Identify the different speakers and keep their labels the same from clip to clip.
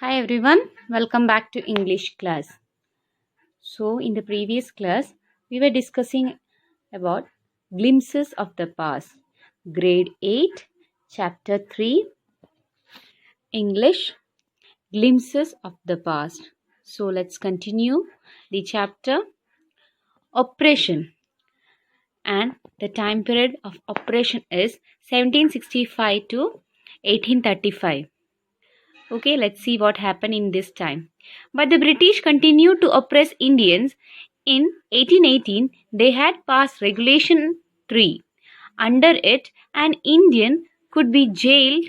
Speaker 1: Hi everyone, welcome back to English class. So, in the previous class, we were discussing about glimpses of the past. Grade 8, Chapter 3, English, glimpses of the past. So, let's continue the chapter Oppression. And the time period of oppression is 1765 to 1835. Okay, let's see what happened in this time. But the British continued to oppress Indians. In 1818, they had passed Regulation 3. Under it, an Indian could be jailed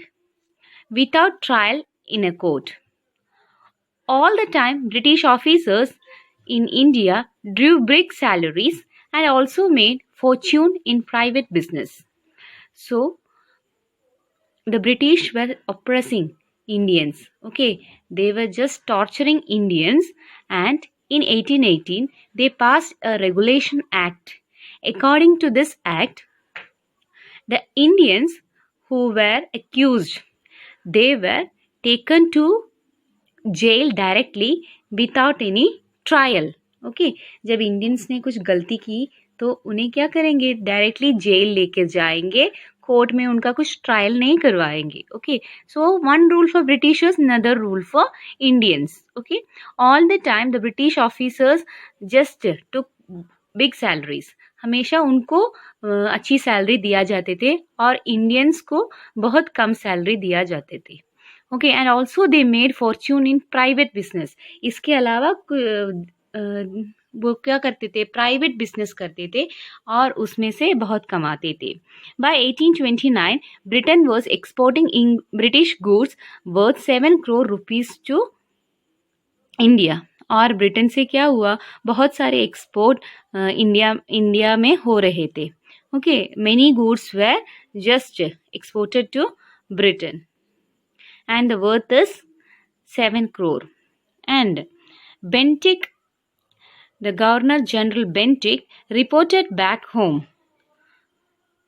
Speaker 1: without trial in a court. All the time, British officers in India drew big salaries and also made fortune in private business. So, the British were oppressing Indians. Okay, they were just torturing Indians, and in 1818 they passed a regulation act. According to this act, the Indians who were accused, they were taken to jail directly without any trial. Okay जब Indians ने कुछ गलती की तो उन्हें क्या करेंगे, directly jail लेके जाएंगे, कोर्ट में उनका कुछ ट्रायल नहीं करवाएंगे. Okay so one rule for Britishers, another rule for Indians. Okay all the time the British officers just took big salaries. हमेशा उनको अच्छी सैलरी दिया जाते थे और इंडियंस को बहुत कम सैलरी दिया जाते थे. Okay and also they made Fortune in private business. इसके अलावा वो क्या करते थे, प्राइवेट बिजनेस करते थे और उसमें से बहुत कमाते थे. By 1829 Britain was exporting in British goods worth 7 crore rupees to India. और ब्रिटेन से क्या हुआ, बहुत सारे एक्सपोर्ट इंडिया में हो रहे थे. Okay many goods were just exported to Britain and the worth is 7 crore. And Bentinck, the Governor General Bentinck, reported back home,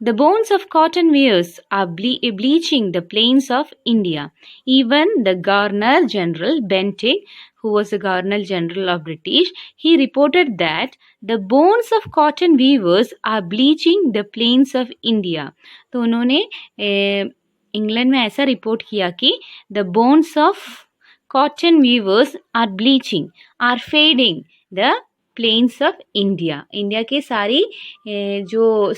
Speaker 1: the bones of cotton weavers are bleaching the plains of India. Even the Governor General Bentinck, who was the Governor General of British, he reported that the bones of cotton weavers are bleaching the plains of India. तो उन्होंने England में ऐसा report किया कि the bones of cotton weavers are bleaching, are fading the plains of India. India के सारी जो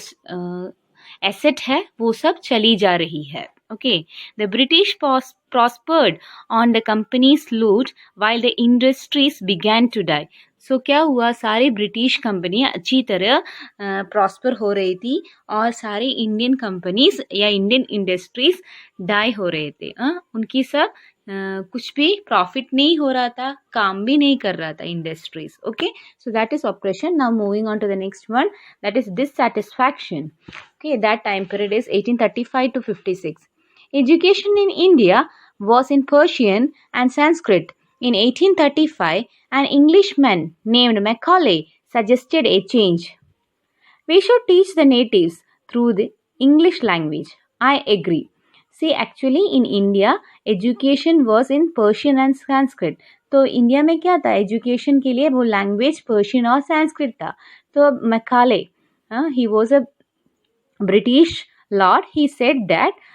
Speaker 1: asset है वो सब चली जा रही है. Okay the British prospered on the company's loot while the industries began to die. सो क्या हुआ, सारी ब्रिटिश कंपनियां अच्छी तरह प्रॉस्पर हो रही थी और सारी इंडियन कंपनीज या इंडियन इंडस्ट्रीज डाई हो रहे थे. उनकी सब कुछ भी प्रॉफिट नहीं हो रहा था, काम भी नहीं कर रहा था industries. Okay so that is operation. Now moving on to the next one, that is dissatisfaction. Okay that time period is 1835 to 56. Education in India was in Persian and Sanskrit. In 1835, an Englishman named Macaulay suggested a change. We should teach the natives through the English language. I agree. See, actually in India, education was in Persian and Sanskrit. तो India में क्या था, education के लिए वो language Persian और संस्कृत था. तो Macaulay, he was a British lord, he said that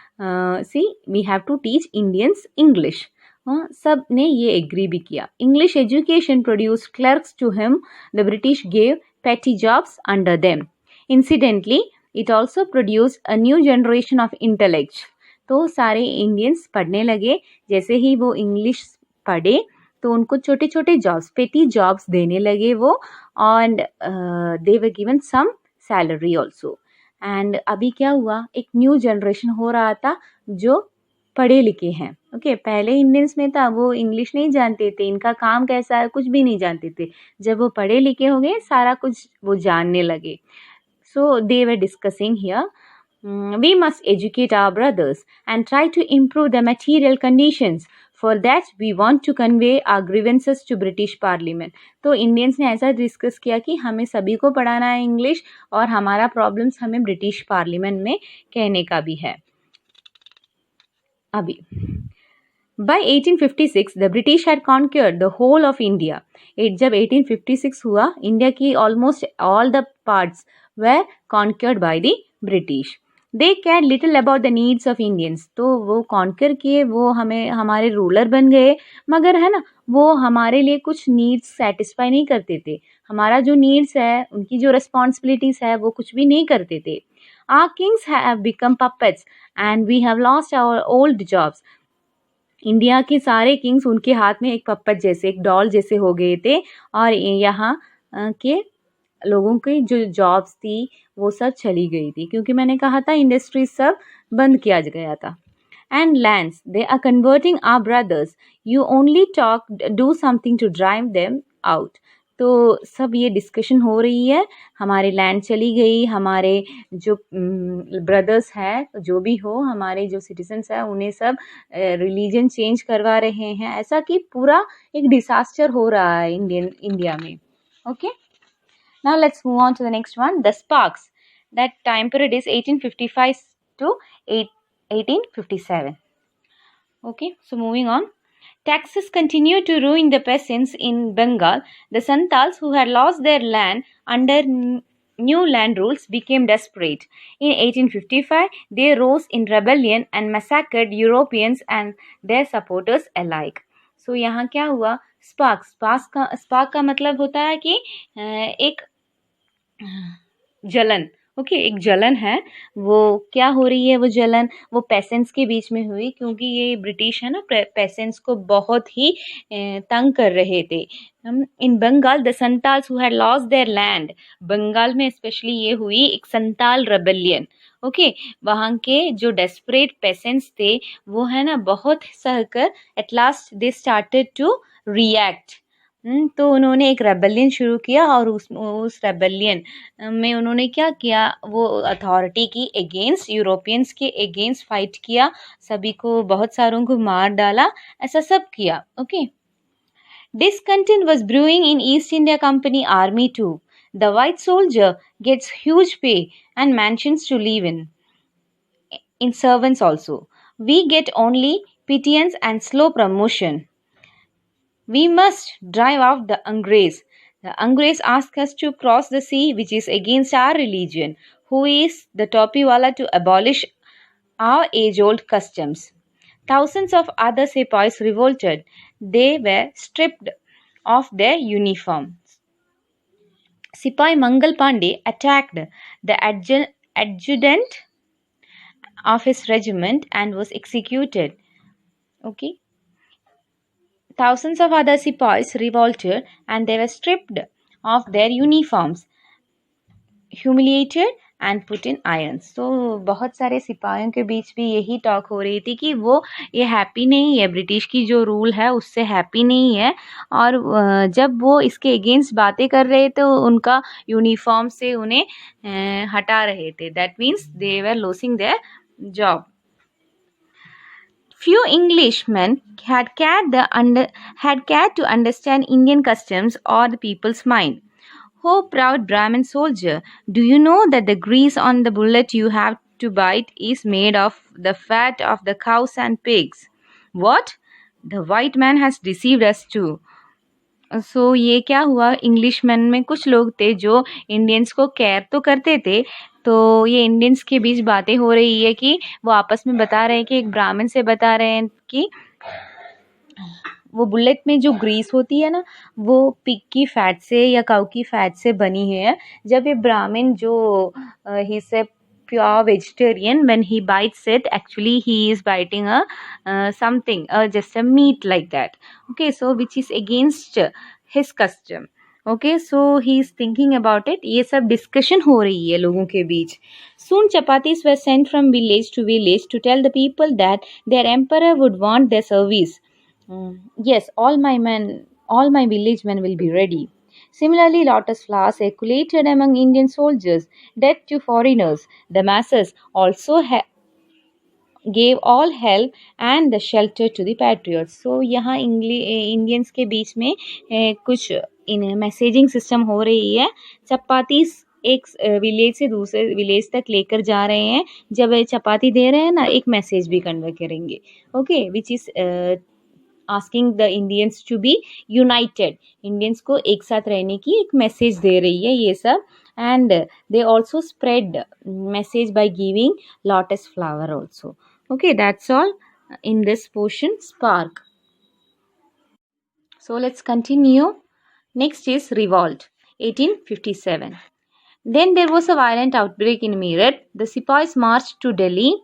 Speaker 1: see, we have to teach Indians English. सब ने ये एग्री भी किया. English education produce clerks to him. The British gave petty jobs under them. Incidentally, it also produced a new generation of intellects. तो सारे Indians पढ़ने लगे. जैसे ही वो इंग्लिश पढ़े तो उनको छोटे छोटे जॉब्स, पेटी जॉब्स देने लगे वो, and they were given some salary also. And अभी क्या हुआ, एक न्यू जनरेशन हो रहा था जो पढ़े लिखे हैं. ओके पहले इंडियंस में था वो इंग्लिश नहीं जानते थे, इनका काम कैसा है कुछ भी नहीं जानते थे. जब वो पढ़े लिखे हो गए सारा कुछ वो जानने लगे. So they were discussing here, we must educate our brothers and try to improve the material conditions. For that we want to convey our grievances to British Parliament. तो इंडियंस ने ऐसा डिस्कस किया कि हमें सभी को पढ़ाना है इंग्लिश और हमारा प्रॉब्लम्स हमें ब्रिटिश पार्लियामेंट में कहने का भी है. अभी By 1856 the British had conquered the whole of India. जब 1856 हुआ, इंडिया की almost all the parts were conquered by the British. They cared little about the needs of Indians. तो वो conquer किए, वो हमें हमारे रूलर बन गए, मगर है ना वो हमारे लिए कुछ नीड्स सेटिस्फाई नहीं करते थे. हमारा जो नीड्स है, उनकी जो रिस्पॉन्सिबिलिटीज है, वो कुछ भी नहीं करते थे. Our kings have become puppets and we have lost our old jobs. India के सारे किंग्स उनके हाथ में एक पप्पट जैसे, एक डॉल जैसे हो गए थे, और यहाँ के लोगों की जो जॉब्स थी वो सब चली गई थी, क्योंकि मैंने कहा था इंडस्ट्रीज सब बंद किया गया था. And lands they are converting our brothers, you only talk do something to drive them out. तो सब ये डिस्कशन हो रही है, हमारे लैंड चली गई, हमारे जो ब्रदर्स हैं, जो भी हो, हमारे जो सिटीजन्स हैं, उन्हें सब रिलीजन चेंज करवा रहे हैं. ऐसा कि पूरा एक डिसास्टर हो रहा है इंडिया में. Okay, now let's move on to the next one, the sparks. That time period is 1855 to 1857. Okay, so moving on. Taxes continued to ruin the peasants in Bengal. The Santals, who had lost their land under new land rules, became desperate. In 1855, they rose in rebellion and massacred Europeans and their supporters alike. So यहाँ क्या हुआ? Spark का मतलब होता है कि एक जलन. ओके, एक जलन है. वो क्या हो रही है? वो जलन वो पेसेंट्स के बीच में हुई, क्योंकि ये ब्रिटिश है ना, पेसेंट्स को बहुत ही तंग कर रहे थे. In Bengal the Santals who had lost their land. Bengal में स्पेशली ये हुई एक संताल रेबेलियन. ओके, वहाँ के जो डेस्परेट पेसेंट्स थे वो है ना बहुत सहकर at last they started to react. तो उन्होंने एक रेबेलियन शुरू किया, और उस रेबेलियन में उन्होंने क्या किया? वो अथॉरिटी की अगेंस्ट, यूरोपियंस के अगेंस्ट फाइट किया, सभी को, बहुत सारों को मार डाला, ऐसा सब किया. Okay, discontent was brewing in East India Company army too. The white soldier gets huge pay and mansions to live in servants also. We get only pittance and slow promotion. We must drive out the Angrez. The Angrez ask us to cross the sea, which is against our religion. Who is the Topiwala to abolish our age-old customs? Thousands of other sepoys revolted. They were stripped of their uniforms. Sepoy Mangal Pandey attacked the adjutant of his regiment and was executed. Okay. Thousands of other sepoys revolted and they were stripped of their uniforms, humiliated and put in irons. तो बहुत सारे सिपाहियों के बीच भी यही talk हो रही थी कि वो ये हैप्पी नहीं है, ब्रिटिश की जो रूल है उससे हैप्पी नहीं है, और जब वो इसके अगेंस्ट बातें कर रहे थे तो उनका यूनिफॉर्म से उन्हें हटा रहे थे. That means they were losing their job. Few Englishmen had cared to understand Indian customs or the people's mind. Oh, proud Brahmin soldier, do you know that the grease on the bullet you have to bite is made of the fat of the cows and pigs? What? The white man has deceived us too. So ये क्या हुआ? Englishman में कुछ लोग थे जो Indians को care तो करते थे. तो ये इंडियंस के बीच बातें हो रही है कि वो आपस में बता रहे हैं कि एक ब्राह्मण से बता रहे हैं कि वो बुलेट में जो ग्रीस होती है ना, वो पिग की फैट से या काऊ की फैट से बनी है. जब ये ब्राह्मण जो ही से pure vegetarian, when he bites it, actually he is biting something, just a meat like that. Okay, so which is against his custom. Okay, so he is thinking about it. ये सब discussion हो रही है लोगों के बीच. Soon chapatis were sent from village to village to tell the people that their emperor would want their service. Yes, all my village men will be ready. Similarly, lotus flowers circulated among Indian soldiers, dead to foreigners. The masses also gave all help and the shelter to the patriots. So यहाँ Indians के बीच में कुछ messaging system हो रही है. चपातीस एक village से दूसरे विलेज तक लेकर जा रहे हैं, जब चपाती दे रहे हैं ना, एक मैसेज भी कन्वे करेंगे, okay, which is asking the Indians to be united, Indians को एक साथ रहने की एक मैसेज दे रही है ये सब. And they also spread message by giving lotus flower also. Okay, that's all in this portion, spark. So let's continue. Next is revolt, 1857. Then there was a violent outbreak in Meerut. The Sepoys marched to Delhi.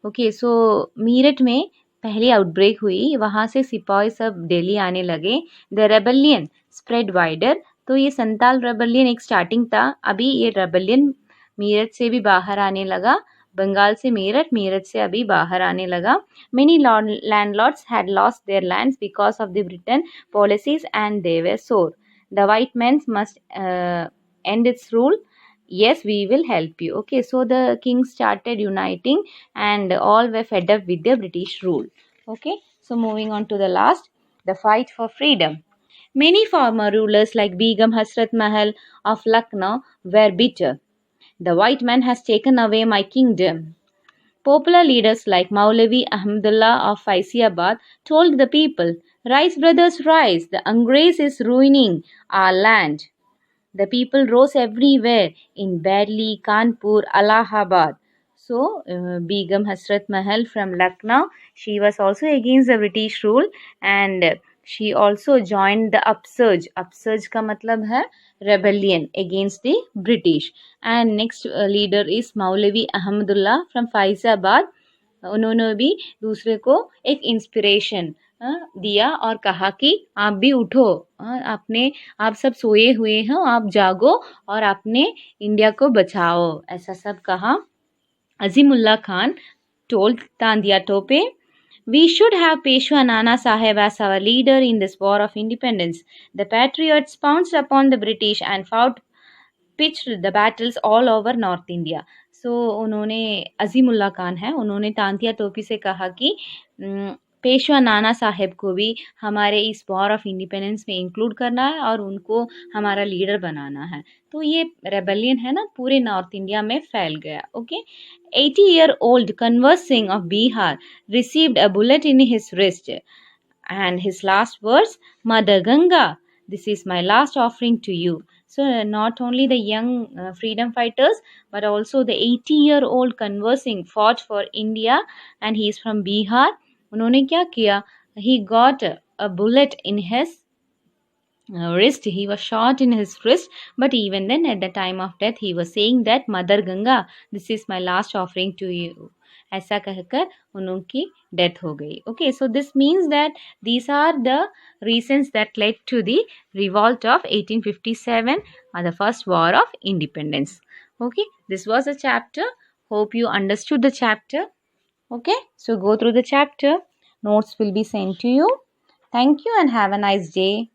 Speaker 1: Okay, so Meerut में पहली outbreak हुई, वहाँ से सिपाही सब दिल्ली आने लगे. The rebellion spread wider. तो ये संताल रेबेलियन एक स्टार्टिंग था, अभी ये रेबेलियन मीरठ से भी बाहर आने लगा, बंगाल से मीरठ, मीरठ से अभी बाहर आने लगा. Many landlords had lost their lands because of the Britain policies and they were sore. The white men must end its rule. Yes, we will help you. Okay, so the king started uniting and all were fed up with the British rule. Okay, so moving on to the last, the fight for freedom. Many former rulers like Begum Hasrat Mahal of Lucknow were bitter. The white man has taken away my kingdom. Popular leaders like Maulavi Ahmadullah of Faisalabad told the people, "Rise, brothers, rise! The Angrez is ruining our land." The people rose everywhere in Badli, Kanpur, Allahabad. So, Begum Hasrat Mahal from Lucknow, she was also against the British rule and she also joined the upsurge. Upsurge का मतलब है rebellion against the British. And next leader is Maulavi Ahmadullah from Faisalabad. उन्होंने भी दूसरे को एक inspiration दिया और कहा कि आप भी उठो, आपने आप सब सोए हुए हैं, आप जागो और अपने इंडिया को बचाओ, ऐसा सब कहा. Azimullah Khan told तांदिया Tope, "We should have Peshwa Nana Saheb as our leader in this war of independence." The patriots pounced upon the British and pitched the battles all over North India. So उन्होंने अजीमुल्ला खान है, उन्होंने तांतिया टोपी से कहा कि पेशवा नाना साहेब को भी हमारे इस वॉर ऑफ इंडिपेंडेंस में इंक्लूड करना है और उनको हमारा लीडर बनाना है. तो ये रेबेलियन है ना, पूरे नॉर्थ इंडिया में फैल गया. Okay, 80-year-old Kanwar Singh of Bihar received a bullet in his wrist and his last words, "Mother Ganga, this is my last offering to you." So not only the young freedom fighters but also the 80-year-old Kanwar Singh fought for India and he is from Bihar. उन्होंने क्या किया? He got a bullet in his wrist. He was shot in his wrist, but even then at the time of death he was saying that, "Mother Ganga, this is my last offering to you." ऐसा कहकर उनकी death हो गई. Okay, so this means that these are the reasons that led to the revolt of 1857 or the first war of independence. Okay, this was a chapter. Hope you understood the chapter. Okay, so go through the chapter. Notes will be sent to you. Thank you and have a nice day.